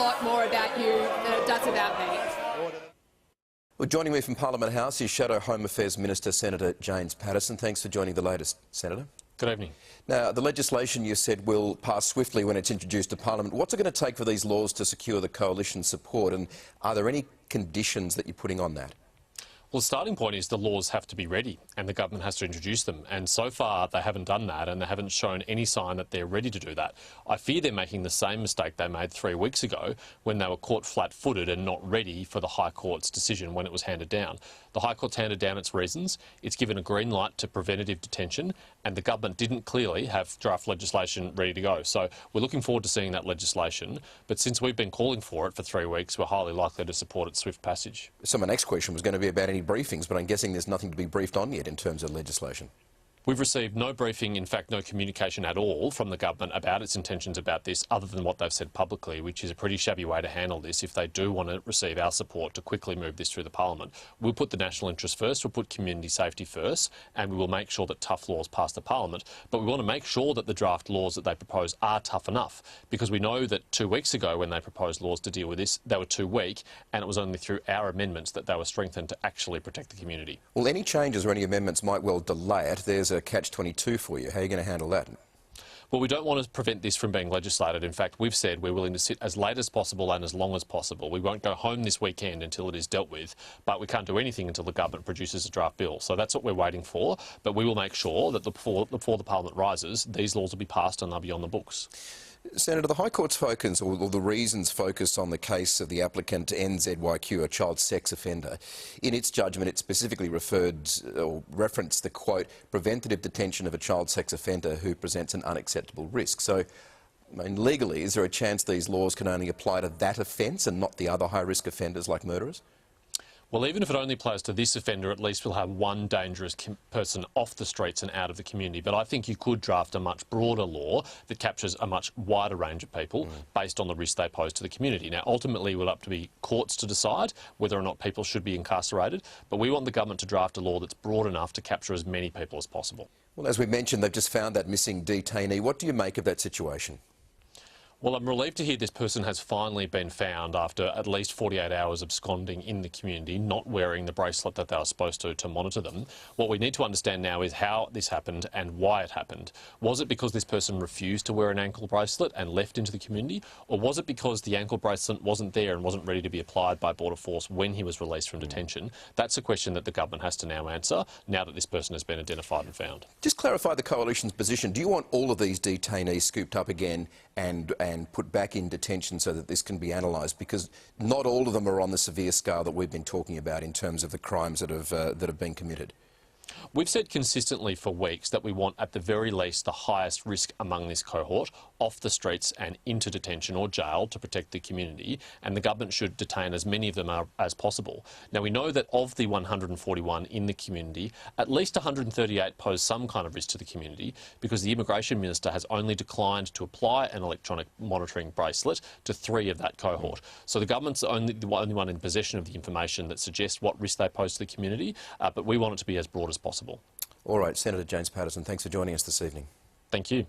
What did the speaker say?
lot more about you than it does about me. Well, joining me from Parliament House is Shadow Home Affairs Minister Senator James Paterson. Thanks for joining the latest, Senator. Good evening. Now, the legislation you said will pass swiftly when it's introduced to Parliament. What's it going to take for these laws to secure the coalition support, and are there any conditions that you're putting on that? Well, the starting point is the laws have to be ready and the government has to introduce them. And so far, they haven't done that and they haven't shown any sign that they're ready to do that. I fear they're making the same mistake they made 3 weeks ago when they were caught flat-footed and not ready for the High Court's decision when it was handed down. The High Court's handed down its reasons. It's given a green light to preventative detention, and the government didn't clearly have draft legislation ready to go. So we're looking forward to seeing that legislation. But since we've been calling for it for 3 weeks, we're highly likely to support its swift passage. So my next question was going to be about any briefings, but I'm guessing there's nothing to be briefed on yet in terms of legislation. We've received no briefing, in fact no communication at all from the government about its intentions about this, other than what they've said publicly, which is a pretty shabby way to handle this if they do want to receive our support to quickly move this through the Parliament. We'll put the national interest first, we'll put community safety first, and we will make sure that tough laws pass the Parliament. But we want to make sure that the draft laws that they propose are tough enough, because we know that 2 weeks ago when they proposed laws to deal with this, they were too weak, and it was only through our amendments that they were strengthened to actually protect the community. Well, any changes or any amendments might well delay it. There's a catch-22 for you. How are you going to handle that? Well, we don't want to prevent this from being legislated. In fact, we've said we're willing to sit as late as possible and as long as possible. We won't go home this weekend until it is dealt with, but we can't do anything until the government produces a draft bill. So that's what we're waiting for, but we will make sure that before the Parliament rises, these laws will be passed and they'll be on the books. Senator, the High Court's focus, or the reasons focused on the case of the applicant NZYQ, a child sex offender. In its judgment, it specifically referred or referenced the, quote, preventative detention of a child sex offender who presents an unacceptable risk. So, I mean, legally, is there a chance these laws can only apply to that offence and not the other high-risk offenders like murderers? Well, even if it only applies to this offender, at least we'll have one dangerous person off the streets and out of the community. But I think you could draft a much broader law that captures a much wider range of people based on the risk they pose to the community. Now, ultimately, it will up to be courts to decide whether or not people should be incarcerated, but we want the government to draft a law that's broad enough to capture as many people as possible. Well, as we mentioned, they've just found that missing detainee. What do you make of that situation? Well, I'm relieved to hear this person has finally been found after at least 48 hours absconding in the community, not wearing the bracelet that they were supposed to monitor them. What we need to understand now is how this happened and why it happened. Was it because this person refused to wear an ankle bracelet and left into the community? Or was it because the ankle bracelet wasn't there and wasn't ready to be applied by Border Force when he was released from detention? That's a question that the government has to now answer, now that this person has been identified and found. Just clarify the coalition's position. Do you want all of these detainees scooped up again and put back in detention so that this can be analysed? Because not all of them are on the severe scale that we've been talking about in terms of the crimes that have been committed. We've said consistently for weeks that we want, at the very least, the highest risk among this cohort off the streets and into detention or jail to protect the community, and the government should detain as many of them as possible. Now, we know that of the 141 in the community, at least 138 pose some kind of risk to the community because the Immigration Minister has only declined to apply an electronic monitoring bracelet to 3 of that cohort. So the government's the only one in possession of the information that suggests what risk they pose to the community, but we want it to be as broad as possible. All right, Senator James Paterson, thanks for joining us this evening. Thank you.